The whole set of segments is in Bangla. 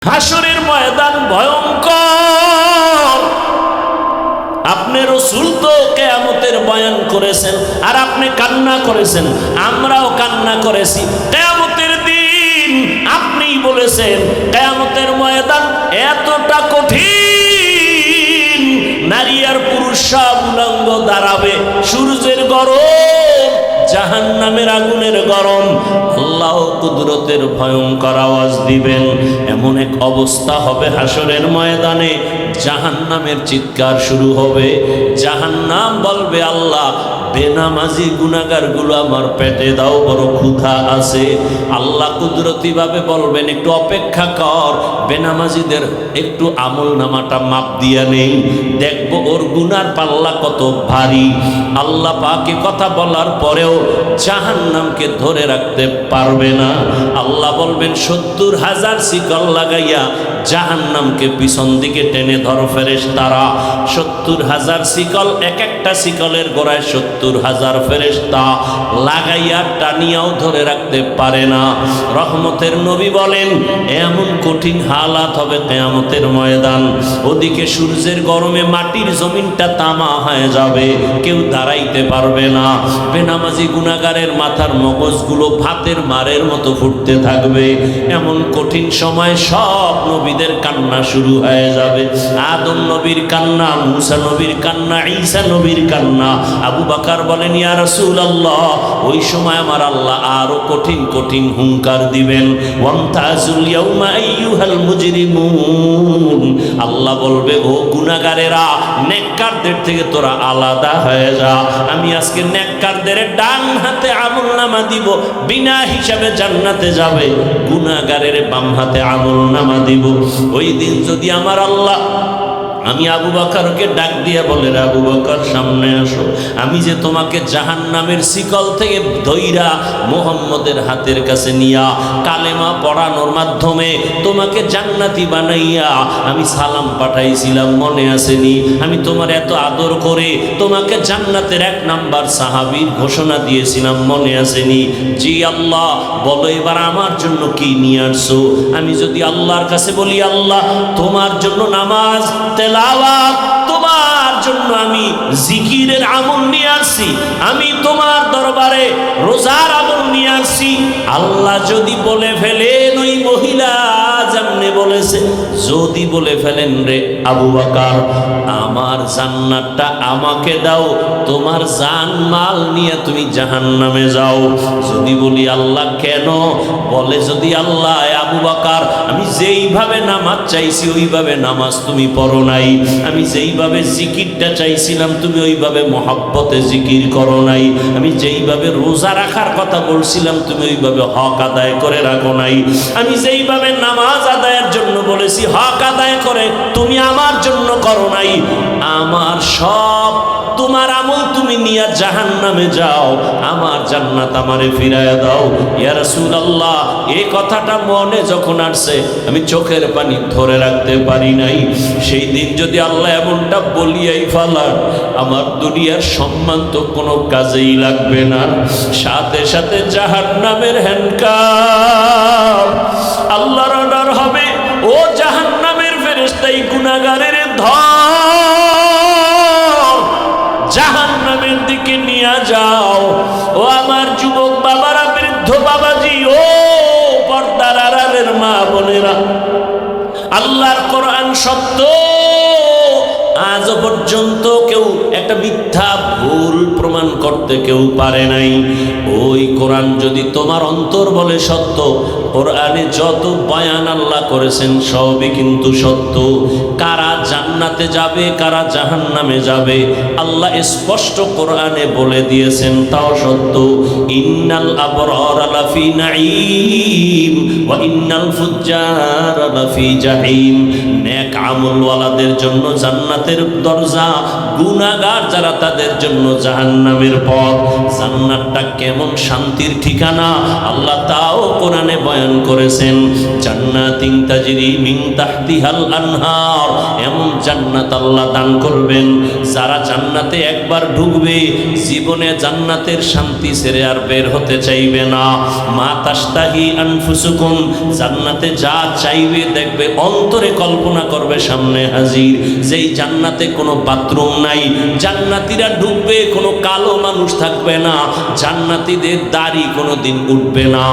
হাসরের ময়দান ভয়ঙ্কর। আপনি রাসূল তো কিয়ামতের বয়ান করেছেন আর আপনি কান্না করেছেন, আমরাও কান্না করেছি। কিয়ামতের দিন আপনিই বলেছেন কিয়ামতের ময়দান এতটা কঠিন, নারী আর পুরুষ সব উলঙ্গ দাঁড়াবে, সূর্যের গরম, জাহান্নামের আগুনের গরম, আল্লাহ কুদরতের ভয়ঙ্কর আওয়াজ দিবেন। এমন এক অবস্থা হবে হাসরের ময়দানে, জাহান্নামের চিৎকার শুরু হবে। জাহান্নাম বলবে, আল্লাহ বেনামাজি গুনাহগার গুলো আমার পেটে দাও, বড় ক্ষুধা আছে। আল্লাহ কুদরতি ভাবে বলবেন, একটু অপেক্ষা কর, বেনামাজিদের একটু আমল নামাটা মাপ দিয়া নেই, দেখবো ওর গুনার পাল্লা কত ভারী। আল্লাহ পাকে কথা বলার পরেও জাহান্নামকে ধরে রাখতে পারবে না। আল্লাহ বলবেন ৭০,০০০ শিকল লাগাইয়া জাহান্নামকে পিছন দিকে টেনে ধর ফেরেশতারা। ৭০,০০০ শিকল, এক একটা শিকলের গোড়ায় ৭০,০০০ ফেরেশতা লাগাইয়া টানিয়াও ধরে রাখতে পারে না। রহমতের নবী বলেন, এমন কঠিন হালাত হবে কিয়ামতের ময়দান। ওদিকে সূর্যের গরমে মাটির জমিনটা তামা হয়ে যাবে, কেউ দাঁড়াইতে পারবে না। বেনামাজি গুনাহগারের মাথার মগজগুলো ভাতের মারের মতো ফুটতে থাকবে। এমন কঠিন সময় সব নবীদের কান্না শুরু হয়ে যাবে। আদম নবীর কান্না, মুসা নবীর কান্না, ঈসা নবীর কান্না। আবু বকর বলেন, ইয়া রাসূলুল্লাহ, ওই সময় আমার আল্লাহ আরো কঠিন কঠিন হুঙ্কার দিবেন। ওয়ামতাজুল ইয়াউমা আইয়ুহাল মুজরিমুন, আল্লাহ বলবে, ও গুনাহগারেরা, নেককারদের থেকে তোরা আলাদা হয়ে যা। আমি আজকে নেককারদের ডান হাতে আমলনামা দিব, বিনা হিসাবে জান্নাতে যাবে। গুনাহগারের বাম হাতে আমলনামা দিব। ওই দিন যদি আমার আল্লাহ, আমি আবু বকরকে ডাক দিয়ে বলে, আবু বকর সামনে আসো, আমি যে তোমাকে জাহান্নামের শিকল থেকে ধইরা মুহাম্মদের হাতের কাছে নিয়া কালেমা পড়ানোর মাধ্যমে তোমাকে জান্নাতি বানাইয়া আমি সালাম পাঠাইছিলাম, মনে আসেনি? আমি তোমার এত আদর করে তোমাকে জান্নাতের ১ নাম্বার সাহাবীর ঘোষণা দিয়েছিলাম, মনে আসেনি? জি আল্লাহ, বলো এবার আমার জন্য কি নিয়ে আসছো? আমি যদি আল্লাহর কাছে বলি, আল্লাহ তোমার জন্য নামাজ, তেলাওয়াত, তোমার জন্য আমি জিকিরের আমল নিয়ে আসছি, আমি তোমার দরবারে রোজার আমল নিয়ে আসছি, আল্লাহ যদি বলে ফেলেন ওই মহিলা যেমনে বলেছে, যদি বলে ফেলেন, রে আবু বকর, আমার জান্নাতটা আমাকে দাও, তোমার জান মাল নিয়ে তুমি জাহান্নামে যাও। যদি বলি, আল্লাহ কেন? বলে, যদি আল্লাহ, আবু বকর, আমি যেইভাবে নামাজ চাইছি ওইভাবে নামাজ তুমি পড়ো নাই, আমি যেইভাবে জিকিরটা চাইছিলাম তুমি ওইভাবে মহব্বতে জিকির করো নাই, আমি যেইভাবে রোজা রাখার কথা বলছিলাম তুমি ওইভাবে হক আদায় করে রাখো নাই, আমি যেইভাবে নামাজ আদায়ের জন্য বলেছি হক আদায় করে তুমি আমার জন্য করো নাই। আমার সব তোমার আমল তুমি নিয়ে জাহান্নামে যাও, আমার জান্নাত আমারে ফিরায়া দাও। ইয়া রাসূলুল্লাহ, এই কথাটা মনে যখন আসছে আমি চোখের পানি ধরে রাখতে পারি নাই। সেই দিন যদি আল্লাহ এমনটা বলিয়াই ফেলান, আমার দুনিয়ার সম্মান তো কোনো কাজেই লাগবে না। সাথে সাথে জাহান্নামের হ্যান্ডকাপ, আল্লাহর অর্ডার হবে, ও জাহান্নামের ফেরেশতা, এই গুনাহগারের জাহান্নামের দিকে নিয়ে যাও। ও আমার যুবক বাবারা, বৃদ্ধ বাবাজি, ও পর্দার আড়ালের মা বোনেরা, আল্লাহর কোরআন সত্য। আজ পর্যন্ত কেউ একটা মিথ্যা ভুল প্রমাণ করতে কেউ পারে নাই। ওই কোরআন যদি তোমার অন্তর বলে সত্য, কোরআনে যত বয়ান আল্লাহ করেছেন সবই কিন্তু সত্য। কারা জান্নাতে যাবে, কারা জাহান্নামে যাবে, আল্লাহ স্পষ্ট কোরআনে বলে দিয়েছেন, তাও সত্য। ইন্নাল আবরারা লাফি নাঈম ওয়া ইন্নাল ফুজ্জারা লাফি জাহিম, নেক নেক আমলওয়ালাদের জন্য জান্নাতের দরজা, গুনাহগার যারা তাদের জন্য জাহান্নামের পথ। জান্নাতটা কেমন শান্তির ঠিকানা আল্লাহ তাও কোরআনে বয়ান করেছেন। জান্নাতিন তাজরি মিন তাহতিহাল আনহার, এমন জান্নাত আল্লাহ দান করবেন যারা জান্নাতে একবার ঢুকবে জীবনে জান্নাতের শান্তি ছেড়ে আর বের হতে চাইবে না। মা তাশতাহি আনফুসুকুম, জান্নাতে যা চাইবে দেখবে অন্তরে কল্পনা করবে সামনে হাজির। যেই জান্নাতে কোনো বাথরুম নাই, জান্নাতীরা ঢুকবে কোনো কালো মানুষ থাকবে না, জান্নাতীদের দাড়ি কোনোদিন উঠবে না,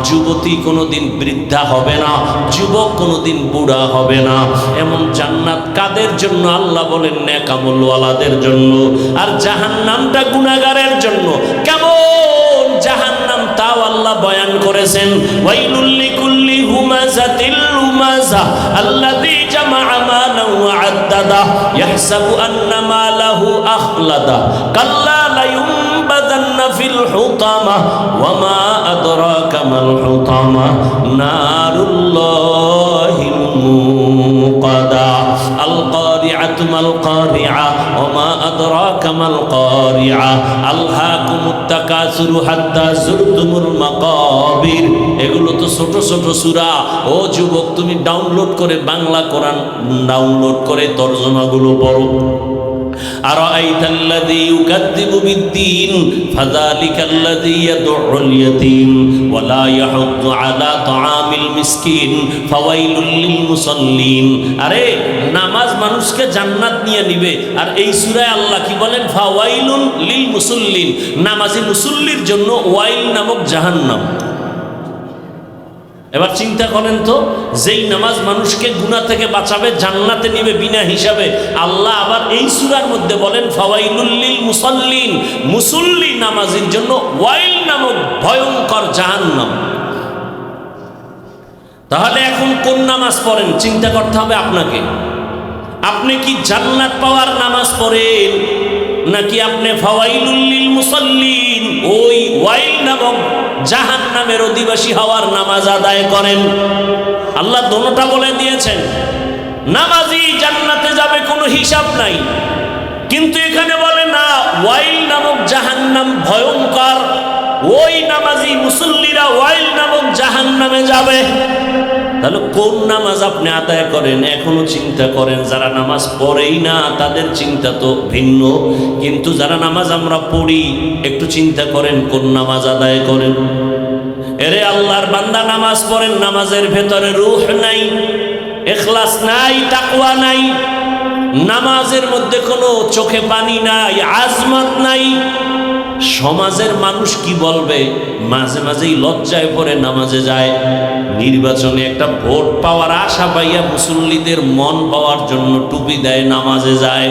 যুবতী কোনোদিন বৃদ্ধা হবে না, যুবক কোনোদিন বুড়া হবে না। এমন জান্নাত কাদের জন্য? আল্লাহ বলেন নেক আমলওয়ালাদের জন্য। আর জাহান্নামটা গুনাহগারের জন্য। কেমন জাহান্নাম তাও আল্লাহ বয়ান করেছেন। ওয়াইলুল লিকুল্লি হুমাযাতিল লুমাযা আল্লাযী জামাআ মালান ওয়া আদ্দাদা ইয়াহসাবু আন্না মালাহু আখলাদা কাল্লা লা ইউনবাযান্না ফিল হুতামা ওয়া মা আদরাকা মাল হুতামা নারুল্লাহিল মুকাদা আল কারিআতু মাল কারিআ ওয়া মা আদরাকা মাল কারিআ আলহাকুমুত তাকাসুরু হাত্তা যুরতুমুল মাকাবির। এগুলো তো ছোট ছোট সূরা। ও যুবক, তুমি ডাউনলোড করে বাংলা কোরআন ডাউনলোড করে তরজমাগুলো পড়ো। আরাআইতাল্লাযী ইউকাযযিবু বিদ্দীন ফাযালিকাল্লাযী ইয়াদউল ইয়াতীম ওয়া লা ইয়াহুদ্দু আলা তাআমিল মিসকিন ফাওয়াইলুল লিল মুসাল্লিন। আরে নামাজ মানুষকে জান্নাত নিয়ে নিবে, আর এই সূরায় আল্লাহ কি বলেন? ফাওয়াইলুল লিল মুসাল্লিন, নামাজি মুসল্লির জন্য ওয়াইল নামক জাহান্নাম। এবার চিন্তা করেন তো, যেই নামাজ মানুষকে গুনাহ থেকে বাঁচাবে, জান্নাতে নিবে বিনা হিসাবে, আল্লাহ আবার এই সূরার মধ্যে বলেন ফাওয়াইলুল লিল মুসাল্লিন, মুসল্লি নামাজের জন্য ওয়াইল নামক ভয়ঙ্কর জাহান্নাম। তাহলে এখন কোন নামাজ পড়েন চিন্তা করতে হবে আপনাকে। আপনি কি জান্নাত পাওয়ার নামাজ পড়েন, নাকি আপনি ফাওয়াইলুল লিল মুসাল্লিন ওই ওয়াইল নামক জাহান্নামের অধিবাসী হওয়ার নামাজ আদায় করেন? আল্লাহ দোনোটা বলে দিয়েছেন। নামাজি জান্নাতে যাবে, কোনো হিসাব নাই, কিন্তু এখানে বলে না ওয়াইল নামক জাহান্নাম ভয়ঙ্কর, ওই নামাজি মুসল্লিরা ওয়াইল নামক জাহান্নামে যাবে। তাহলে কোন নামাজ আপনি আদায় করেন এখনো চিন্তা করেন। যারা নামাজ পড়েই না তাদের চিন্তা তো ভিন্ন, কিন্তু যারা নামাজ আমরা পড়ি একটু চিন্তা করেন কোন নামাজ আদায় করেন। এরে আল্লাহর বান্দা, নামাজ পড়েন, নামাজের ভেতরে রূহ নাই, ইখলাস নাই, তাকওয়া নাই, নামাজের মধ্যে কোনো চোখে পানি নাই, আজমত নাই। সমাজের মানুষ কি বলবে? মাঝে মাঝেই লজ্জায় পড়ে নামাজে যায়। নির্বাচনে একটা ভোট পাওয়ার আশা পাইয়া মুসল্লিদের মন পাওয়ার জন্য টুপি দেয়, নামাজে যায়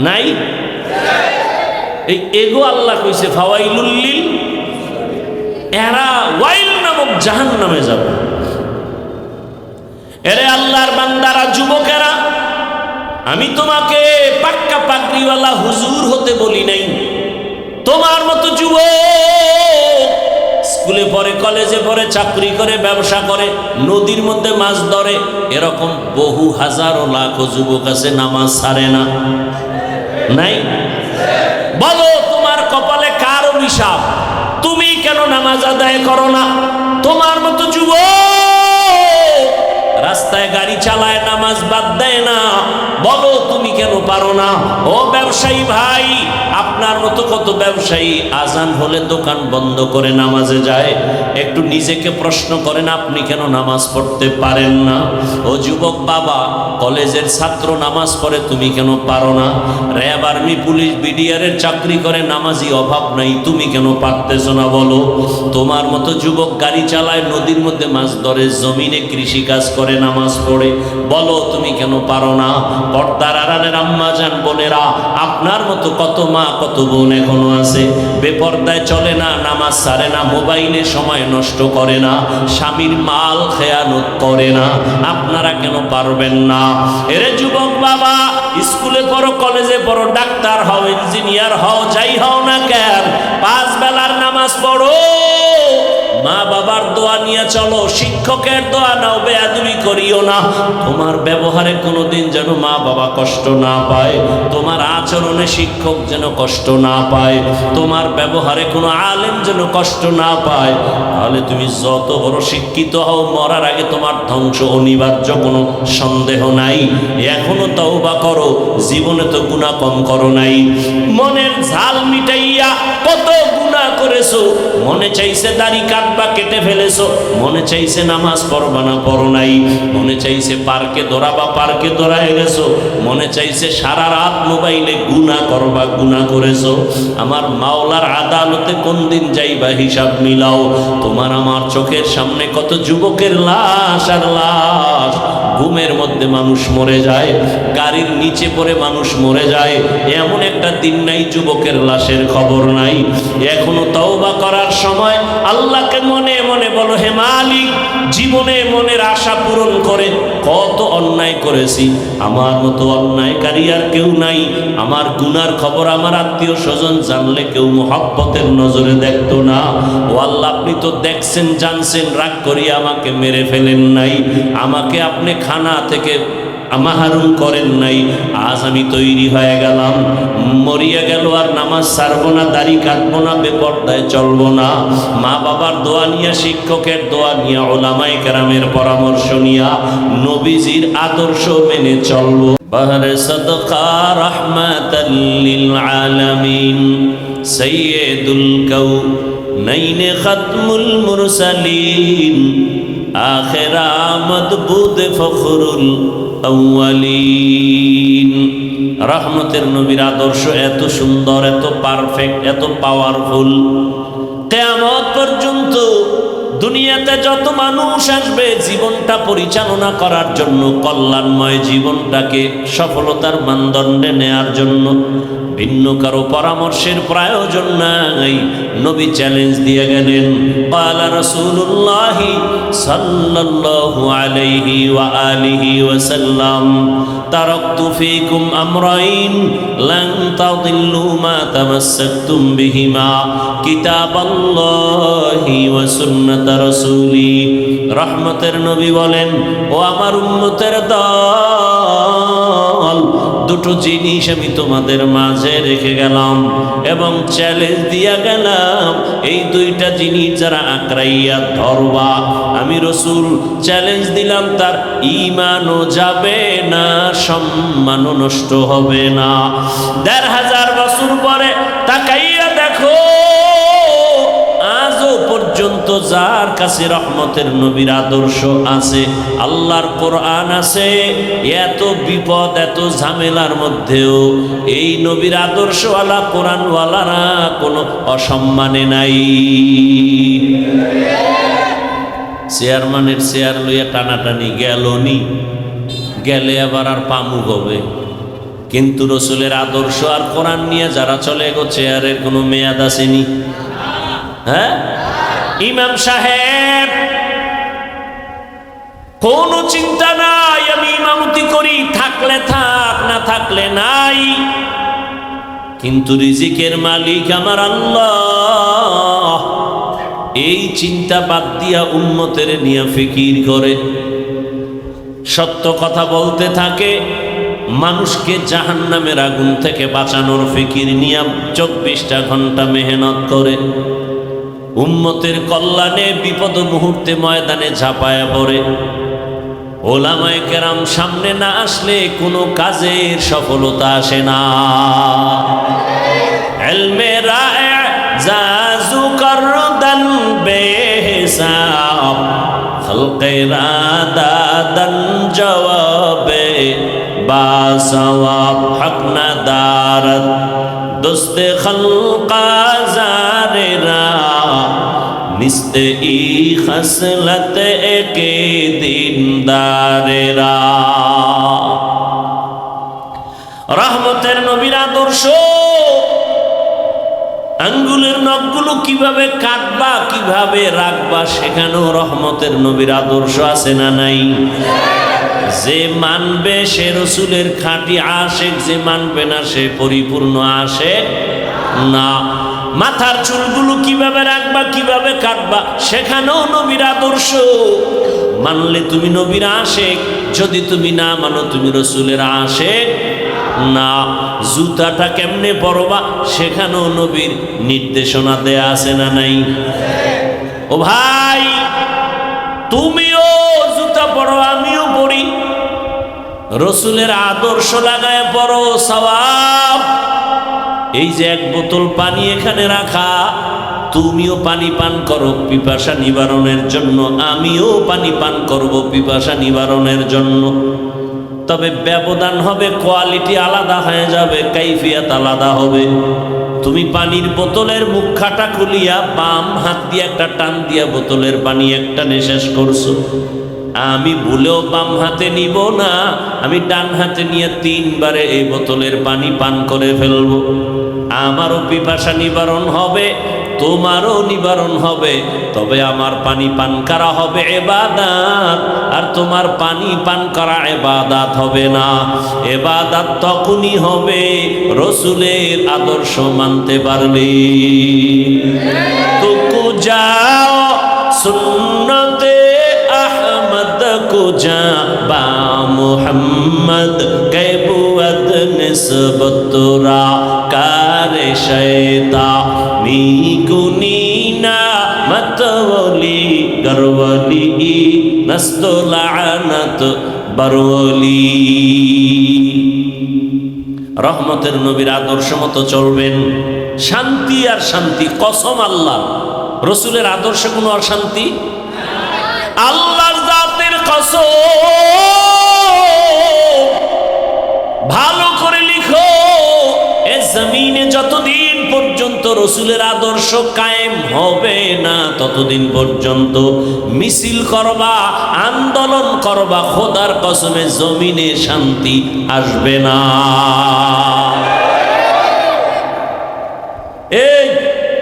নাই? এই এগো আল্লাহ কইছে ফাওয়াইলুল লিল, এরা ওয়াইল নামক জাহান্নামে যাবে। এরে আল্লাহর বান্দারা, যুবকেরা, আমি তোমাকে পাক্কা পাগড়িওয়ালা হুজুর হতে বলি নাই। তোমার মতো যুবক স্কুলে পড়ে, কলেজে পড়ে, চাকরি করে, ব্যবসা করে, নদীর মধ্যে মাছ ধরে, এরকম বহু হাজারো লাখো যুবক আছে নামাজ ছাড়ে না, নাই? বলো তোমার কপালে কার অভিশাপ? তুমি কেন নামাজ আদায় করো না? তোমার মতো যুবক রাস্তায় গাড়ি চালায়, নামাজ বাদ দেয় না, বলো তুমি কেন পারো না? ও ব্যবসায়ী ভাই, আপনার মতো কত ব্যবসায়ী আজান হলে দোকান বন্ধ করে নামাজে যায়। একটু নিজেকে প্রশ্ন করেন, আপনি কেন নামাজ পড়তে পারেন না? ও যুবক বাবা, কলেজের ছাত্র নামাজ পড়ে, তুমি কেন পারো না? র্যাব, আর্মি, পুলিশ, বিডিআরের চাকরি করে, নামাজি অভাব নাই, তুমি কেন পারতেছো না? বলো। তোমার মতো যুবক গাড়ি চালায়, নদীর মধ্যে মাছ ধরে, জমিনে কৃষি কাজ করে, নামাজ পড়ে, বলো তুমি কেন পারো না? পর্দার আড়ালের আম্মা জান বোনেরা, আপনার মতো কত মা কত বোন এখনো আছে বেপর্দায় চলে না, নামাজ ছাড়ে না, মোবাইলে সময় নষ্ট করে না, স্বামীর মাল খেয়ানত করে না। আপনারা কেন পারবেন না? এরে যুবক বাবা, স্কুলে পড়ো, কলেজে পড়ো, ডাক্তার হও, ইঞ্জিনিয়ার হও, যাই হও না কেন, 5 বেলার নামাজ পড়ো। মা বাবার দোয়া নিয়ে চলো, শিক্ষকের দোয়া নাও, বেয়াদবি করিও না। তোমার ব্যবহারে কোনোদিন যেন মা বাবা কষ্ট না পায়, তোমার আচরণে শিক্ষক যেন কষ্ট না পায়, তোমার ব্যবহারে কোনো আলেম যেন কষ্ট না পায়। তাহলে তুমি যত বড় শিক্ষিত হও, মরার আগে তোমার ধ্বংস অনিবার্য, কোনো সন্দেহ নাই। এখনো তওবা করো, জীবনে তো গুনাহ কম করো নাই। মনের ঝাল মিটাইয়া কত গুনাহ করেছো, মনে চাইছে দাড়ি কাটবা, কেটে ফেলেছো, মনে চাইছে নামাজ পড়বা না, পড়ো নাই, মনে চাইছে পার্কে দৌড়াবা, পার্কে দৌড়ায় গেছো, মনে চাইছে সারা রাত মোবাইলে গুনাহ করবা, গুনাহ করেছো। আমার মাওলার আদালতে কোন দিন যাইবা হিসাব মিলাও। তোমার আমার চোখের সামনে কত যুবকের লাশ আর লাশ, ঘুমের মধ্যে মানুষ মরে যায়, গাড়ির নিচে পড়ে মানুষ মরে যায়, এমন একটা দিন নাই যুবকের লাশের খবর নাই। এখনো তওবা করার সময়। আল্লাহকে মনে মনে বলো, হে মালিক, জীবনে মনের আশা পূরণ করে। কত অন্যায় করেছি, আমার মতো অন্যায়কারী আর কেউ নাই। আমার গুনার খবর আমার আত্মীয় স্বজন জানলে কেউ মহব্বতের নজরে দেখতো না। ও আল্লাহ, আপনি তো দেখছেন, জানছেন, রাগ করিয়া আমাকে মেরে ফেলেন নাই, আমাকে আপনি খানা থেকে মাহরুম করেন নাই। আজ আমি তৈরি হয়ে গেলাম, মরিয়া গেল, আর নামাজ ছাড়বো না, দাড়ি কাটবো না, বেপর্দায় চলবো না। মা বাবার দোয়া নিয়ে, শিক্ষকের দোয়া নিয়ে, উলামায়ে কেরামের পরামর্শ নিয়া, নবীজির আদর্শ মেনে চলবো। বাহরে সাদকা রাহমাতাল লিল আলামিন, সাইয়্যিদুল কাউনাইন, খাতমুল মুরসালিন, আখিরা মদবুদ ফখরুল আউয়ালিন। রহমতের নবীর আদর্শ এত সুন্দর, এত পারফেক্ট, এত পাওয়ারফুল, কিয়ামত পর্যন্ত দুনিয়াতে যত মানুষ আসবে জীবনটা পরিচালনা করার জন্য, কল্যাণময় জীবনটাকে সফলতার মানদণ্ডে নেয়ার জন্য, ভিন্ন কারো পরামর্শের প্রয়োজন নাই। নবী চ্যালেঞ্জ দিয়ে গেলেন, ক্বালা রাসূলুল্লাহ সাল্লাল্লাহু আলাইহি ওয়া আলিহি ওয়াসাল্লাম, তারাকতু ফীকুম আমরাইন লান তাদিল্লু মা তামাসসাকতুম বিহিমা, কিতাবাল্লাহি ওয়া সুন্নাত রাসূলি। রহমতের নবী বলেন, ও আমার উম্মতের দল, দুটো জিনিস আমি তোমাদের মাঝে রেখে গেলাম এবং চ্যালেঞ্জ দিয়া গেলাম, এই দুইটা জিনিস যারা আঁকড়াইয়া ধরবা, আমি রসুল চ্যালেঞ্জ দিলাম, তার ঈমানও যাবে না, সম্মানও নষ্ট হবে না। ১৫০০ বছর পরে তাকাইয়া দেখো, আজও পর্যন্ত যার কাছে রহমতের নবীর আদর্শ আছে, আল্লাহর কোরআন আছে, এত বিপদ, এত ঝামেলার মধ্যেও এই নবীর আদর্শওয়ালা, কোরআনওয়ালারা কোনো অসম্মানে নাই। চেয়ারম্যানের চেয়ার লইয়া টানাটানি গেলনি, গেলে আবার আর পামু হবে। কিন্তু রসুলের আদর্শ আর কোরআন নিয়ে যারা চলে গো, চেয়ারের কোনো মেয়াদ আসেনি। হ্যাঁ, ইমাম সাহেব কোনো চিন্তা নাই, আমি ইমামতি করি, থাকলে থাক, না থাকলে নাই। কিন্তু রিজিকের মালিক আমার আল্লাহ, এই চিন্তা বাদ দিয়া উম্মতের নিয়ে ফিকির করে, সত্য কথা বলতে থাকে, মানুষকে জাহান্নামের আগুন থেকে বাঁচানোর ফিকির নিয়ে 24টা ঘন্টা মেহনত করে, উম্মতের কল্যাণে বিপদ মুহূর্তে ময়দানে ঝাঁপায়া পড়ে। ওলামায়ে কেরাম সামনে না আসলে কোনো কাজের সফলতা আসে না। ইলমে রায়ে জাজু করদান বেহিসাব, খলকে রাদাদান জওয়াবে বাসওয়াব, হক না দারত দোস্তে খলকা জারেরা, নিস্তে ই খসলত একে দিনদারেরা। রহমতের নবীর আদর্শ, আঙ্গুলের নখগুলো কিভাবে কাটবা, কিভাবে রাখবা, সেখানেও রহমতের নবীর আদর্শ আছে না নাই? যে মানবে সে রসুলের খাঁটি আশেক, যে মানবে না সে পরিপূর্ণ আশেক না। মাথার চুলগুলো কিভাবে রাখবা, কিভাবে কাটবা, সেখানেও নবীর আদর্শ। মানলে তুমি নবীর আশেক, যদি তুমি না মানো তুমি রসুলের আশেক না। জুতাটা কেমনে পরবা, সেখানেও নবীর নির্দেশনা দেয়া আছে না নাই? ও ভাই, তুমিও জুতা পরো, আমিও পরি, রসুলের আদর্শ লাগায় পরো, সওয়াব। এই যে এক বোতল পানি এখানে রাখা, তুমিও পানি পান করো পিপাসা নিবারণের জন্য, আমিও পানি পান করব পিপাসা নিবারণের জন্য। তবে ব্যবধান হবে, কোয়ালিটি আলাদা হয়ে যাবে, কাইফিয়াত আলাদা হবে। তুমি পানির বোতলের মুখাটা খুলিয়া বাম হাত দিয়ে একটা টান দিয়া বোতলের পানি একটা শেষ করছো, আমি ভুলেও বাম হাতে নিব না, আমি ডান হাতে নিয়ে 3 বারে এই বোতলের পানি পান করে ফেলব। আমারও পিপাসা নিবারণ হবে, তোমারও নিবারণ হবে। তবে আমার পানি পান করা হবে ইবাদত, আর তোমার পানি পান করা ইবাদত হবে না। ইবাদত তখনই হবে রসুলের আদর্শ মানতে পারলে। তো যাও সুন্নতে আহমদ কুজা বা মুহাম্মদ कैबुअत निस्बतुरा कारे शैता मी कुनीना मतवली गरवली नस्तुलानत बरवली। রহমতের নবীর আদর্শ মতো চলবেন, শান্তি আর শান্তি। কসম আল্লাহ, রসুলের আদর্শে কোনো অশান্তি, আল্লাহর জাতের কসম। ভালো করে লিখো, এ জমিনে যতদিন পর্যন্ত রসুলের আদর্শ কায়েম হবে না, ততদিন পর্যন্ত মিছিল করবা, আন্দোলন করবা, খোদার কসমে জমিনে শান্তি আসবে না। এই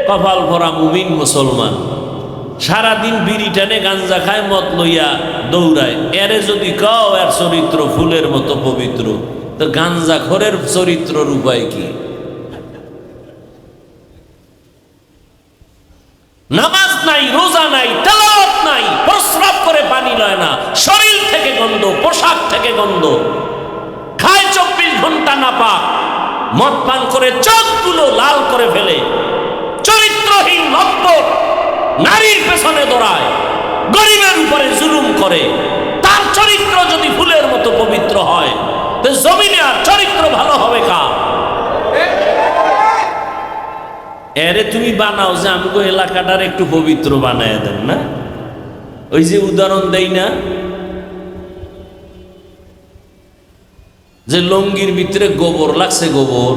কপাল ভরা মুমিন মুসলমান সারাদিন বিড়ি টানে, গাঞ্জা খায়, মদ লইয়া দৌড়ায়। এরে যদি কও এর চরিত্র ফুলের মতো পবিত্র, তো গাঞ্জা খোরের চরিত্রর উপায় কি? নামাজ নাই, রোজা নাই, তেলাওয়াত নাই, প্রস্রাব করে পানি লয় না, শরীর থেকে গন্ধ, পোশাক থেকে গন্ধ, খায় 24 ঘন্টা নাপাক, মদ পান করে চোখগুলো লাল করে ফেলে, চরিত্রহীন লম্পট, নারীর পেছনে দৌড়ায়, গরিবের উপরে জুলুম করে। তার চরিত্র যদি ফুলের মতো পবিত্র হয়, তো জমিনে আর চরিত্র ভালো হবে কার? এরে তুমি বানাও যে আমগো এলাকাটার একটু পবিত্র বানায় দেন না। ওই যে উদাহরণ দেই না, যে লঙ্গির ভিতরে গোবর লাগছে, গোবর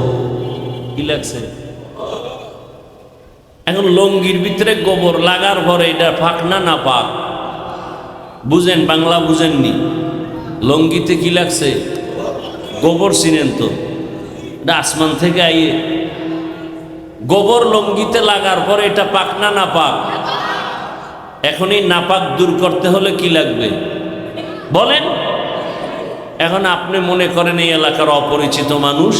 কি লাগছে? এখন লঙ্গির ভিতরে গোবর লাগার পরে এটা পাক না না পাক? বুঝেন, বাংলা বুঝেননি? লঙ্গিতে কি লাগছে? গোবর। চিনেন তো, এটা আসমান থেকে আইয়ে গোবর লঙ্গিতে লাগার পরে এটা পাক না না পাক? এখন এই নাপাক দূর করতে হলে কি লাগবে বলেন? এখন আপনি মনে করেন এই এলাকার অপরিচিত মানুষ,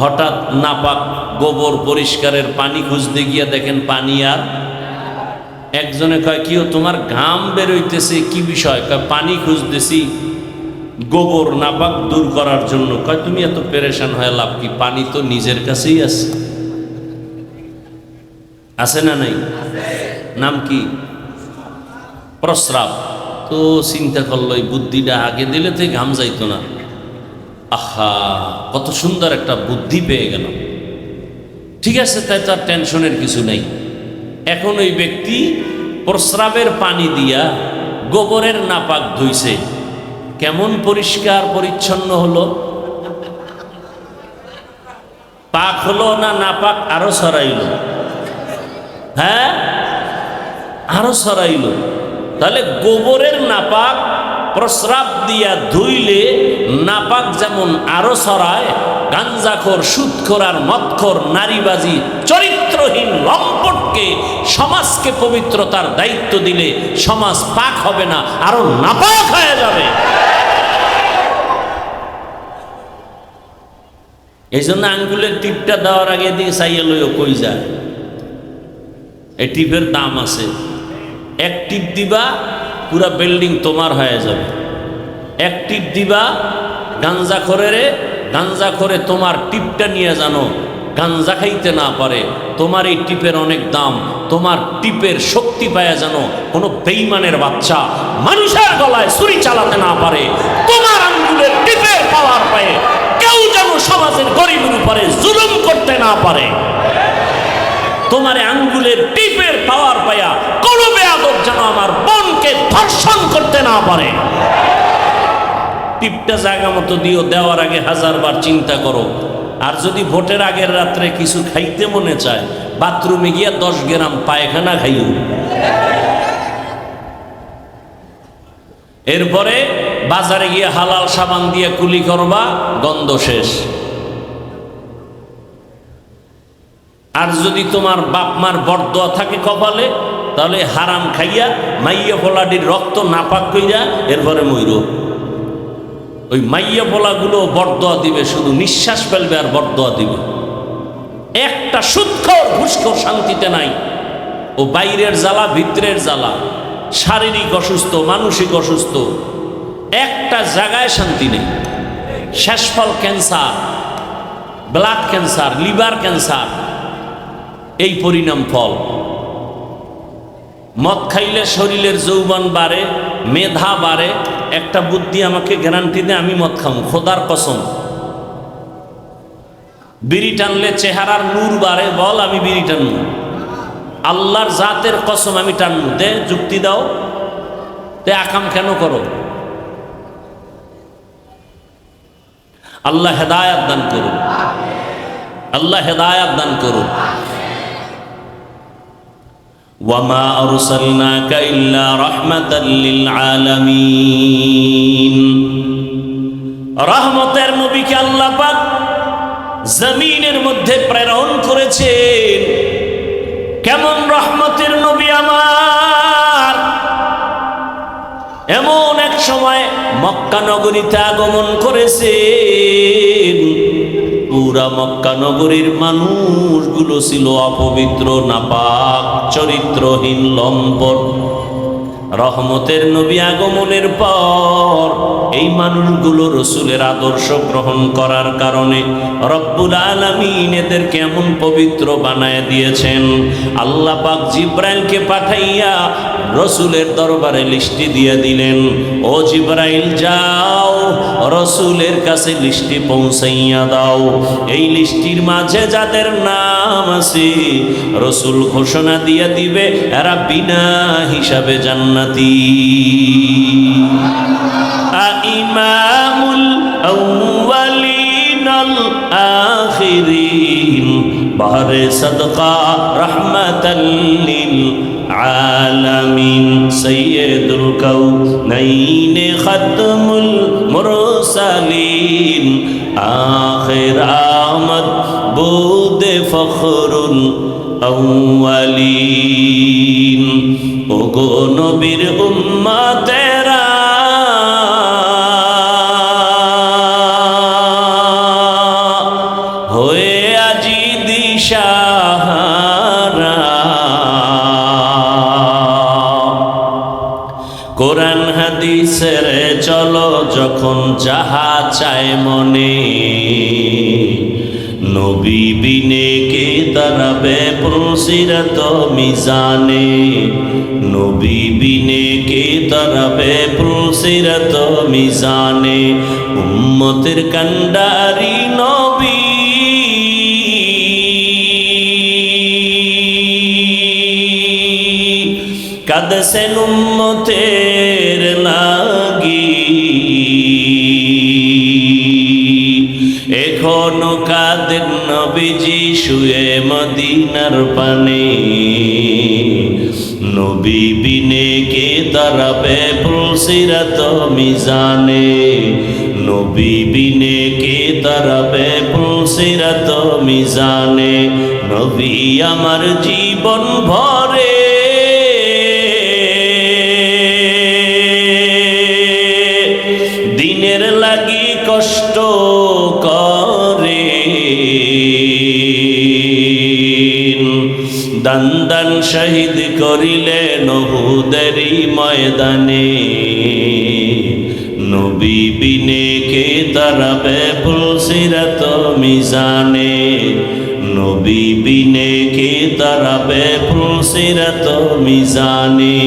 হঠাৎ নাপাক গোবর পরিষ্কারের পানি খুঁজতে গিয়া দেখেন পানি আর। একজনে কয়, কিও তোমার ঘাম বেরোইতেছে, কি বিষয়? কয় পানি খুঁজতেছি গোবর নাপাক দূর করার জন্য। কয় তুমি এত পেরেশান হয়ে লাভ কি? পানি তো নিজের কাছেই আছে, আছে না নাই? নাম কি? প্রস্রাব। তো চিন্তা করলো এই বুদ্ধিটা আগে দিলে তো ঘাম যাইতো না। আহা, কত সুন্দর একটা বুদ্ধি পেয়ে গেল। ঠিক আছে, তাই তার টেনশনের কিছু নেই। এখন ওই ব্যক্তি প্রস্রাবের পানি দিয়া গোবরের নাপাক ধুইছে, কেমন পরিষ্কার পরিচ্ছন্ন হলো? পাক হলো না নাপাক আরো ছড়াইল? হ্যাঁ, আরো ছড়াইল। তাহলে গোবরের নাপাক প্রস্রাব দিয়া ধুইলে নাপাক যেমন আরো ছড়ায়, গাঞ্জাখোর, সুদখোর আর মদখোর, নারীবাজি, চরিত্রহীন লম্পটকে সমাজকে পবিত্রতার দায়িত্ব দিলে সমাজ পাক হবে না, আরো নাপাক হয়ে যাবে। এই জন্য আঙ্গুলের টিপটা দেওয়ার আগে দিয়ে চাইয়া লইও কই যায়, এই টিপের দাম আছে। এক টিপ দিবা পুরা বিল্ডিং তোমার হয়ে যাবে। এক টিপ দিবা গাঞ্জা করে তোমার টিপটা নিয়ে জানো গাঞ্জা খাইতে না পারে। তোমার এই টিপের অনেক দাম, তোমার টিপের শক্তি পায়া যেন কোনো বেঈমানের বাচ্চা মানুষের গলায় ছুরি চালাতে না পারে। তোমার আঙ্গুলের টিপের পাওয়ার পায়ে কেউ যেন সমাজের গরিবের উপরে জুলুম করতে না পারে। তোমার আঙ্গুলের টিপের পাওয়ার পায়া কোনো বেয়াদব যেন আমার বোনকে ধর্ষণ করতে না পারে। টিপটা জায়গা মতো দিও, দেওয়ার আগে 1000 বার চিন্তা করো। আর যদি ভোটের আগের রাত্রে কিছু খাইতে মনে চায়, বাথরুমে গিয়া 10 গ্রাম পায়খানা খাইও। এরপরে বাজারে গিয়ে হালাল সাবান দিয়ে কুলি করবা, গন্ধ শেষ। আর যদি তোমার বাপ মার বরদোয়া থাকে কপালে, তাহলে হারাম খাইয়া মাইয়া ফলাডির রক্ত নাপাক কইরা এরপরে মইরো। ওই মাইয়া পোলাগুলো বরদোয়া দিবে, শুধু নিঃশ্বাস ফেলবে আর বরদোয়া দিবে। একটা সুদখোর ঘুষখোর শান্তিতে নাই। ও বাইরের জ্বালা ভিতরের জ্বালা, শারীরিক অসুস্থ মানসিক অসুস্থ, একটা জায়গায় শান্তি নেই। শেষফল cancer, blood cancer, liver cancer, এই পরিণাম ফল। মদ খাইলে শরীরের যৌবন বাড়ে, মেধা বাড়ে। একটা বুদ্ধি আমাকে গ্যারান্টি দেয়, আমি মদ খাম, খোদার কসম। বিড়ি টানলে চেহারার নূর বাড়ে, বল আমি বিড়ি টানবো। আল্লাহর জাতের কসম আমি টানবো। দে যুক্তি দাও, তে আকাম কেন করো? আল্লাহ হেদায়াত দান করুন, আল্লাহ হেদায়াত দান করুন। ওয়ামা আরসালনাকা ইল্লা রাহমাতাল লিল আলামিন। রহমতের নবীকে আল্লাহ পাক জমিনের মধ্যে প্রেরণ করেছেন। কেমন রহমতের নবী আমার! এমন এক সময় মক্কা নগরীতে আগমন করেছেন। পুরা মক্কা নগরীর মানুষগুলো ছিল অপবিত্র, নাপাক, চরিত্রহীন, লম্পট। রহমতের নবী আগমনের পর এই মানুষগুলো রসুলের আদর্শ গ্রহণ করার কারণে রব্বুল আলামিন এদেরকে এমন পবিত্র বানায় দিয়েছেন। আল্লাহ পাক জিব্রাইলকে পাঠাইয়া রসুলের দরবারে লিস্টি দিয়ে দিলেন, ও জিব্রাইল যাও রসুলের কাছে লিস্টি পৌঁছাইয়া দাও। এই লিস্টির মাঝে যাদের নাম আছে রসুল ঘোষণা দিয়ে দিবে এরা বিনা হিসাবে জান্নাতি। ইমামুল আউয়ালিন আল আখিরিন বাহরে সাদকা রাহমাতাল লিল আলামিন সাইয়্যিদুল কাউনাইন খাতমুল মুরসালিন আখির আমদ বুদে ফখরুল আউয়ালিন। ওগো নবীর উম্মতেরা হয়ে আজি দিশাহারা, কোরআন হাদিসের চলো যখন যাহা চায় মনে, নবী বিনে কে দাঁড়াবে পুলসিরাত মিজানে, নবী বিনে কে দাঁড়াবে পুলসিরাত মিজানে। উম্মতের কান্ডারি নবী কাঁদছেন উম্মতের লাগি, এখনো কাঁদেন নবীজি শুয়ে মদিনার পানে, নবী বিনে কে দাঁড়াবে পুলসিরাত মিজানে, নবী বিনে কে দাঁড়াবে পুলসিরাত মিজানে। নবী আমার জীবন ভরে দিনের লাগি কষ্ট করে, দান দান শহীদ করিলেন উহুদেরই ময়দানে। নবী বিনে কে দাঁড়াবে পুলসিরাত মিজানে, নবী বিনে কে দাঁড়াবে পুলসিরাত মিজানে।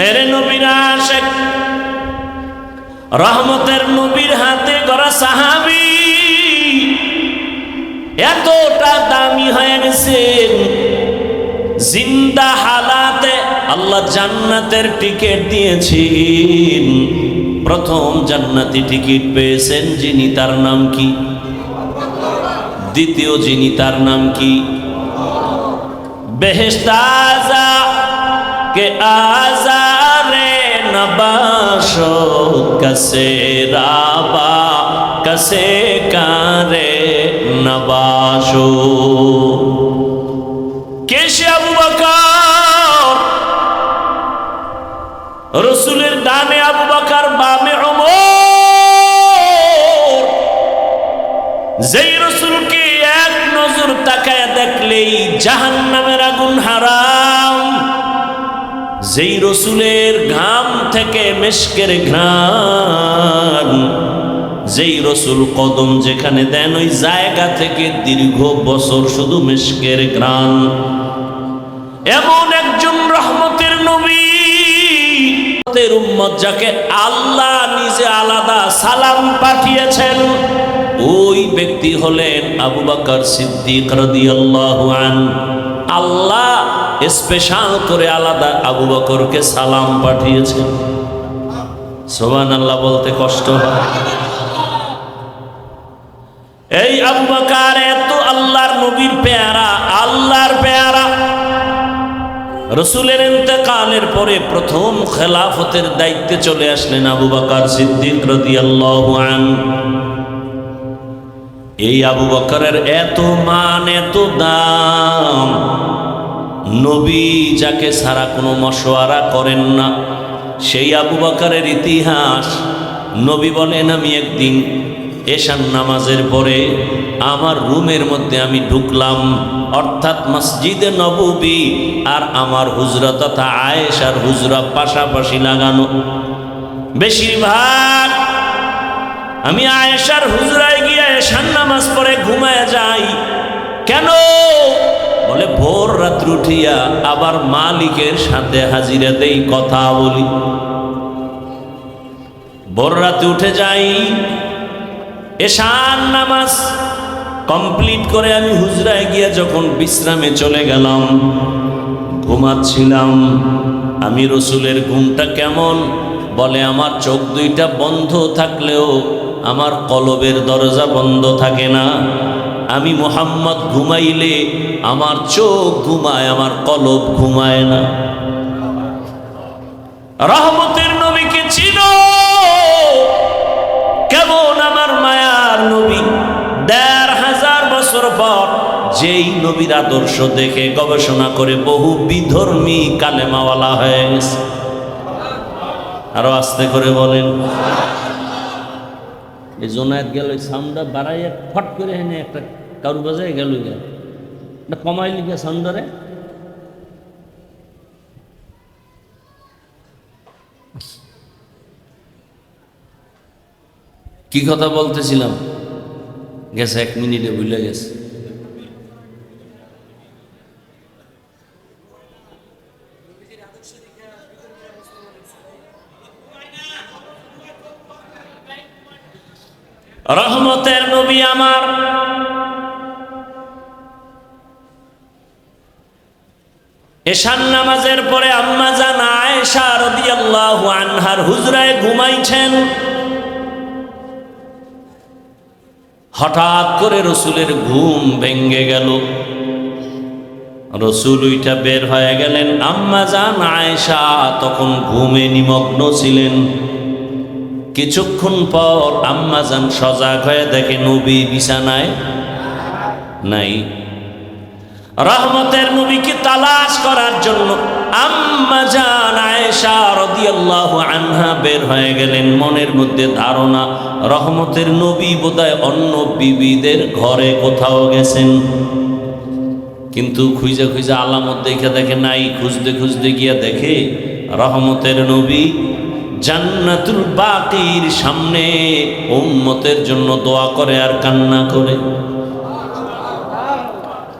এরে নবীর আশিক, রহমতের নবীর হাতে গড়া সাহাবী এতটা দামি হয়ে গেছেন, জিন্দা হালাতে আল্লাহ জান্নাতের টিকিট দিয়েছেন। প্রথম জান্নাতি টিকিট পেয়েছেন যিনি, তার নাম কি? দ্বিতীয় যিনি, তার নাম কি? বেহেশত আযা কে আজারে নবাশো কসে রাবা কসে কারে নবাশো। কেশে আবু বকর, রসুলের ডানে আবু বকর, বামে ওমর। যেই রসুলকে এক নজর তাকায় দেখলেই জাহান্নামের আগুন হারাম, যেই রসুলের ঘাম থেকে মেশকের ঘ্রাণ, যেই রসুল কদম যেখানে দেন ওই জায়গা থেকে দীর্ঘ বছর শুধু মেশকের ঘ্রাণ। এমন একজন রহমতের নবী, উম্মত যাকে আল্লাহ নিজে আলাদা সালাম পাঠিয়েছেন, ওই ব্যক্তি হলেন আবু বকর সিদ্দিক রাদিয়াল্লাহু আনহু। আল্লাহ স্পেশাল করে আলাদা আবু বকরকে সালাম পাঠিয়েছেন। সুবহানাল্লাহ বলতে কষ্ট হয়। এই আবু বকর এত আল্লাহর নবীর পেয়ারা, আল্লাহর পেয়ারা। রসুলের ইন্তেকালের পরে প্রথম খেলাফতের দায়িত্বে চলে আসলেন আবু বকর সিদ্দিক রাদিয়াল্লাহু আনহু। এই আবু বকরের এত মান, এত দাম, নবী যাকে ছাড়া কোনো মশওয়ারা করেন না, সেই আবু বকরের ইতিহাস। নবী বলেন, আমি একদিন এশার নামাজের পরে আমার রুমের মধ্যে আমি ঢুকলাম, অর্থাৎ মসজিদে নববী আর আমার হুজরা তথা আয়েশার হুজরা পাশাপাশি লাগানো। বেশিরভাগ আমি আয়েশার হুজরায় গিয়ে এশার নামাজ পড়ে ঘুমায় যাই। কেন? বলে ভোর রাত্র উঠিয়া আবার মালিকের সাথে হাজিরা দেই, কথা বলি। ভোর রাতে উঠে যাই, এশার নামাজ কমপ্লিট করে আমি হুজরায় গিয়ে যখন বিশ্রামে চলে গেলাম, ঘুমাচ্ছিলাম। আমি রসুলের ঘুমটা কেমন? বলে আমার চোখ দুইটা বন্ধ থাকলেও আমার কলবের দরজা বন্ধ থাকে না। আমি মুহাম্মদ ঘুমাইলে আমার চোখ ঘুমায়, আমার কলব ঘুমায় না। রহমতের নবীকে চিনো কেমন? আমার মায়ার নবী ১৫০০ বছর পর যেই নবীর আদর্শ দেখে গবেষণা করে বহু বিধর্মী কালেমাওয়ালা হয়ে গেছে। আরো আস্তে করে বলেন। এই জোনায়েত গেল, ওই সাউন্ডটা বাড়াইয়া ফট করে এনে একটা কারু বাজায় গেল, এটা কমাই লিখে সাউন্ডারে। কি কথা বলতেছিলাম? গেছে 1 মিনিটে ভুলে গেছে। রহমতের নবী আমার এশার নামাজের পরে আম্মা জান আয়েশা রাদিয়াল্লাহু আনহার হুজরায় ঘুমাইছেন। হঠাৎ করে রসুলের ঘুম ভেঙ্গে গেল। রসুল উইঠা বের হয়ে গেলেন। আম্মা জান আয়েশা তখন ঘুমে নিমগ্ন ছিলেন। কিছুক্ষণ পর আম্মা জান সজাগ হয়ে দেখে নবী বিছানায় নাই। রহমতের নবীকে তালাশ করার জন্য আম্মা জান আয়েশা রাদিয়াল্লাহু আনহা বের হয়ে গেলেন। মনের মধ্যে ধারণা রহমতের নবী বোধহয় অন্য বিবিদের ঘরে কোথাও গেছেন। কিন্তু খুঁজে খুঁজে আলামত দেখে দেখে নাই, খুঁজতে খুঁজতে গিয়া দেখে রহমতের নবী জান্নাতুল বাকির সামনে উম্মতের জন্য দোয়া করে আর কান্না করে।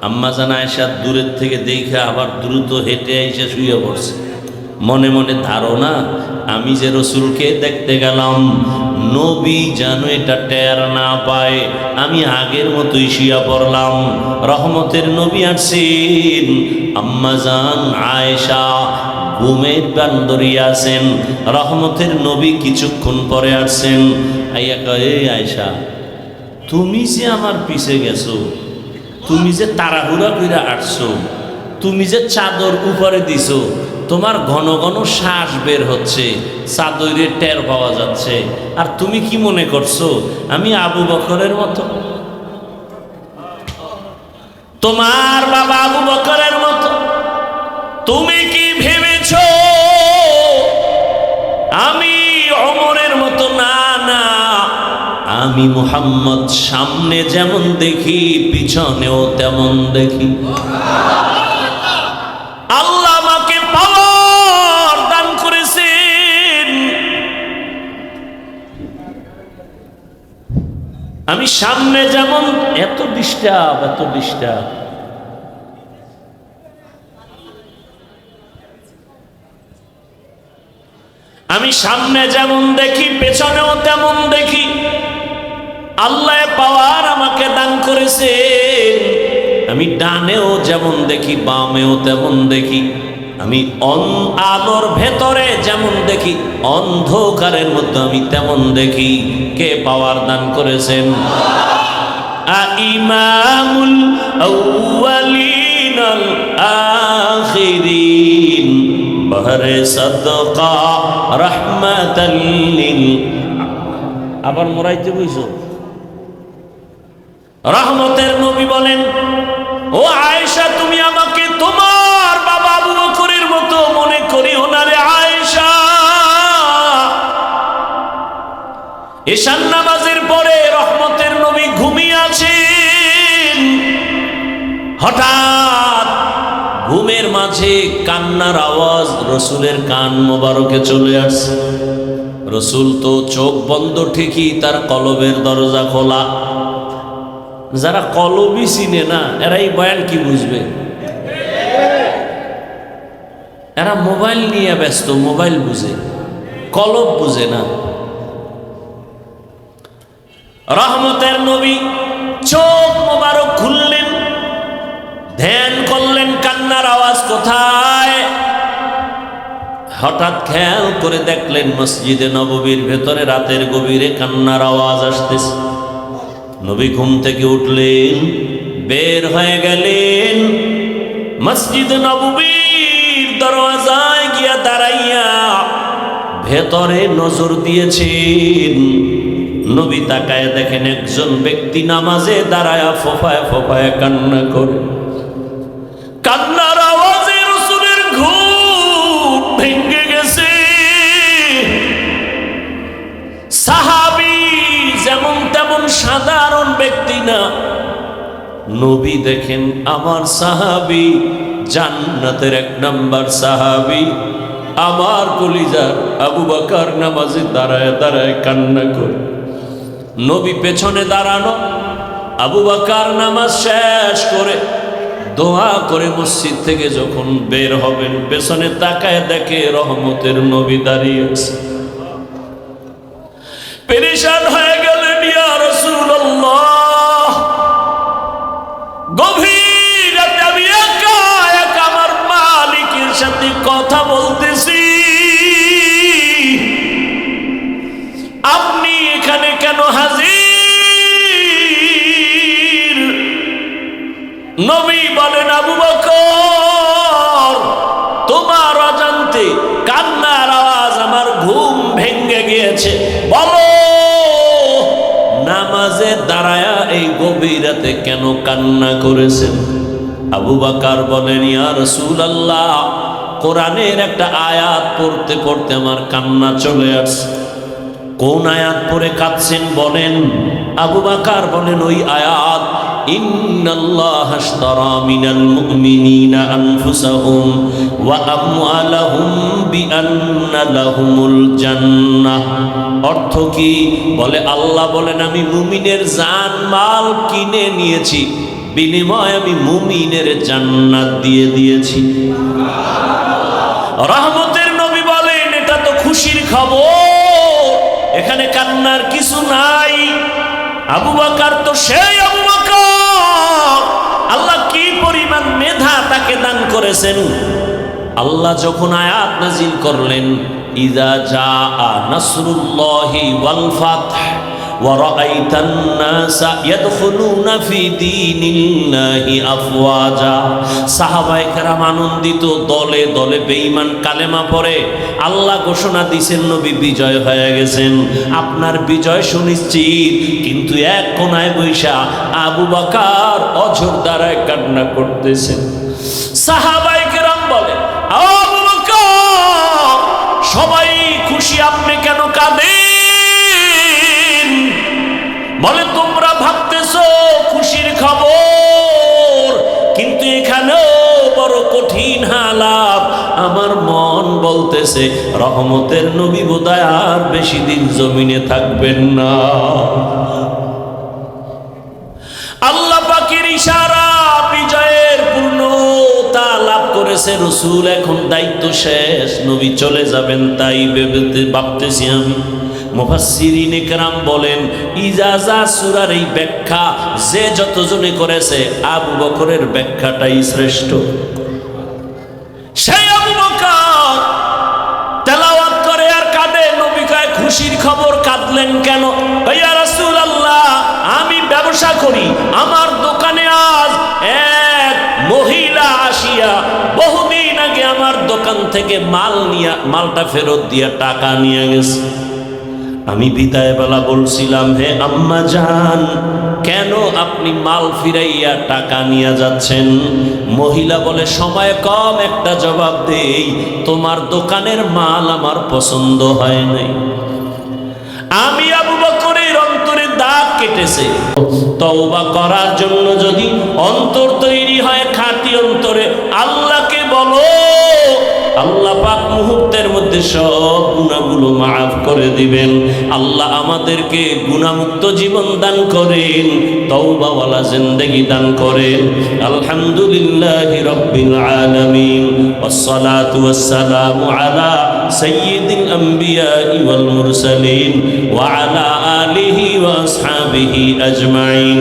আম্মা জান আয়েশা দূরের থেকে দেখে আবার দ্রুত হেঁটে এসে শুয়ে পড়ছে। মনে মনে ধারণা, আমি যে রসুলকে দেখতে গেলাম, নবী যেন এটা টের না পায়, আমি আগের মতোই শুয়ে পড়লাম। রহমতের নবী আসছেন, আম্মা জান আয়েশা ঘুমের বান্দরি আছেন। রহমতের নবী কিছুক্ষণ পরে আসছেন, আইয়া কয়, আয়েশা তুমি যে আমার পিছে গেছো, তুমি যে তাড়াহুড়া কইরা আসছো, তুমি যে চাদর উপরে দিছো, তোমার ঘন ঘন শ্বাস বের হচ্ছে, চাদরের টের পাওয়া যাচ্ছে, আর তুমি কি মনে করছো আমি আবু বকরের মতো? তোমার বাবা আবু বকরের মতো? তুমি কি ভেবেছো আমি ওমরের মতো? না না, আমি মুহাম্মদ সামনে যেমন দেখি পিছনেও তেমন দেখি। আল্লাহ আমাকে পাওয়ার দান করেছেন, আমি সামনে যেমন, এত ডিস্টার্ব আমি সামনে যেমন দেখি পেছনেও তেমন দেখি। আল্লাহ পাওয়ার আমাকে দান করেছেন, আমি ডানেও যেমন দেখি বামেও তেমন দেখি। আমি আলোর ভেতরে যেমন দেখি, অন্ধকারের মধ্যে আমি তেমন দেখি। কে পাওয়ার দান করেছেন? ইমামুল আউয়ালিন আল আখিরিন বহরে সাদকা রাহমাতাল লিল। আবার মোরাইতে বইছো। রহমতের নবী বলেন, ও আয়েশা তুমি আমাকে তোমার বাবা আবু বকরের মতো মনে করিও না রে আয়েশা। ঈশান নামাজের পরে রহমতের নবী ঘুমিয়ে আছেন, হঠাৎ ঘুমের মাঝে কান্নার আওয়াজ রসুলের কান মোবারকে চলে আসছে। রসুল তো চোখ বন্ধ, ঠিকই তার কলবের দরজা খোলা। যারা কলবই চিনে না এরা এই বয়ান কি বুঝবে? এরা মোবাইল নিয়ে ব্যস্ত, মোবাইল বুঝে, কলব বুঝে না। রহমতের নবী চোখ মোবারক খুললেন, ধ্যান করলেন কান্নার আওয়াজ কোথায়। হঠাৎ খেয়াল করে দেখলেন মসজিদে নববীর ভেতরে রাতের গভীরে কান্নার আওয়াজ আসতেছে। নবী ঘুম থেকে উঠলেন, বের হয়ে গেলেন, মসজিদে নববীর দরওয়াজায় গিয়া দাঁড়াইয়া ভেতরে নজর দিয়েছেন। নবী তাকায় দেখেন একজন ব্যক্তি নামাজে দাঁড়ায়া ফোফায় ফোফায় কান্না করে। কান্নার আওয়াজে রাসূলের ঘুম ভেঙে গেছে। সাহাবী যেমন তেমন সাধারণ ব্যক্তি না, নবী দেখেন আমার সাহাবী জান্নাতের 1 নাম্বার সাহাবী, আমার কলিজার আবু বকর নামাজে দাঁড়ায় দাঁড়ায় কান্না করে। নবী পেছনে দাঁড়ানো, আবু বকর নামাজ শেষ করে দোয়া করে মসজিদ থেকে যখন বের হবেন, পেছনে তাকায় দেখে রহমতের নবী দাঁড়িয়ে আছে। পেরেশান হয়ে গেলেন, ইয়া রাসূলুল্লাহ, গভীর রাতে আমি একা একা আমার মালিকের সাথে কথা বলতেছি, আপনি এখানে কেন হাজির? নবী বলেন, আবু বকর তোমার অজান্তে কান্নার আওয়াজ আমার ঘুম ভেঙে গিয়েছে, বলো নামাজে দাঁড়ায়া এই গভীর রাতে কেন কান্না করেছেন? আবু বকর বলেন, ইয়া রাসূলুল্লাহ, কোরআনের একটা আয়াত পড়তে পড়তে আমার কান্না চলে আসছে। কোন আয়াত পড়ে কাঁদছেন বলেন? আবু বকর বলেন, ওই আয়াত ইন্নাল্লাহা আশতারা মিনাল মুমিনিনা আনফুসাহুম ওয়া আমওয়ালাহুম বিআন্না লাহুমুল জান্নাহ। অর্থ কি? বলে আল্লাহ বলেন আমি মুমিনের জান মাল কিনে নিয়েছি, বিনিময়ে আমি মুমিনের জান্নাত দিয়ে দিয়েছি। রহমতের নবী বলেন এটা তো খুশির খবর, এখানে কান্নার কিছু নাই। আবু বকর তো সেই আবু বকর, আল্লাহ কি পরিমাণ মেধা তাকে দান করেছেন। আল্লাহ যখন আয়াত নাজিল করলেন ইযা জাআ নাসরুল্লাহি ওয়াল ফাতহ ওয়া রাআইতান নাসা ইয়াদখুলুনা ফি দীনিল্লাহি আফওয়াজা, সাহাবায়ে কেরাম আনন্দিত, দলে দলে বেঈমান কালেমা পড়ে। আল্লাহ ঘোষণা দিয়েছেন নবী বিজয় হয়ে গেছেন, আপনার বিজয় সুনিশ্চিত। কিন্তু এক কোনায় বৈশা আবু বকর অঝোর দ্বারায় কান্না করতেছেন। সাহাবায়ে কেরাম বলে আবু বকর সবাই খুশি, আপনি কেন কাঁদেন? বলে তোমরা ভাবতেছো খুশির খবর, কিন্তু এখানেও বড় কঠিন হালাত। আমার মন বলতেছে রহমতের নবী বোধহয় আর বেশি দিন জমিনে থাকবেন না। আল্লাহ পাকের ইশারা, বিজয়ের পূর্ণতা লাভ করেছে রাসূল, এখন দায়িত্ব শেষ, নবী চলে যাবেন। তাই ভাবতেছি আমি। মুফাসসিরিনে কেরাম বলেন ইজাজা সূরার এই ব্যাখ্যা যে যতজনে করেছে আবু বকরের ব্যাখ্যাটাই শ্রেষ্ঠ। সেই আবু বকর তেলাওয়াত করে আর কাঁদে, নবী কয় খুশির খবর, কাঁদলেন কেন? ইয়া রাসূলুল্লাহ আমি ব্যবসা করি, আমার দোকানে আজ এক মহিলা আসিয়া বহুদিন আগে আমার দোকান থেকে মালটা ফেরত দিয়া টাকা নিয়ে গেছে। আমি বিদায় বেলা বলছিলাম হে আম্মা জান, কেন আপনি মাল ফিরাইয়া টাকা নিয়ে যাচ্ছেন? মহিলা বলে সময় কম, একটা জবাব দেই, তোমার দোকানের মাল আমার পছন্দ হয় নাই। আমি আবু বকরের অন্তরে দাগ কেটেছে। তওবা করার জন্য যদি অন্তর তৈরি হয় খাঁটি অন্তরে, আল্লাহকে বলো, আল্লাহ পাক মুহূর্তের মধ্যে সব গুনাহগুলো মাফ করে দিবেন। আল্লাহ আমাদেরকে গুনাহমুক্ত জীবন দান করেন, তওবাওয়ালা জিন্দেগি দান করেন। আলহামদুলিল্লাহি রাব্বিল আলামিন, ওয়াসসালাতু ওয়াসসালামু আলা সাইয়্যিদিল আমবিয়া ওয়াল মুরসালিন ওয়া আলা আলিহি ওয়া আসহাবিহি আজমাইন।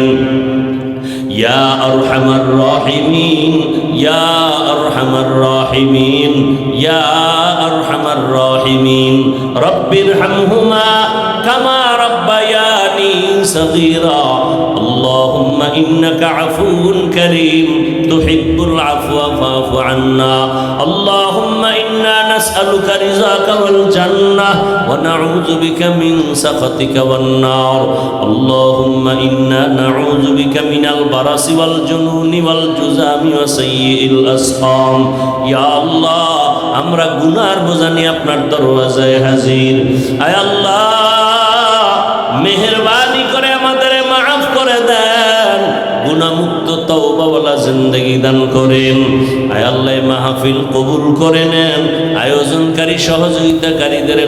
ইয়া আরহামার রাহিমিন, ইয়া আরহামার রাহিমিন, ইয়া আরহামার রাহিমিন, রব্বিরহামহুমা কামা রাব্বায়ানি সগীরা। اللهم إنك عفو كريم تحب العفو فاعف عنا. اللهم إنا نسألك رضاك والجنة ونعوذ بك من سخطك والنار. اللهم إنا نعوذ بك من البرص والجنون والجذام وسيء الأسقام. يا الله আমরা গুনার বোঝা নিয়ে আপনার দরওয়াজায় হাজির। আয় আল্লাহ মেহেরবানি করে আমাদের মাফ করে দেন, গুনাহমুক্ত তওবাওয়ালা জিন্দেগি দান করেন। আয় আল্লাহ মাহফিল কবুল করে নেন, আয়োজনকারী সহযোগিতাকারীদের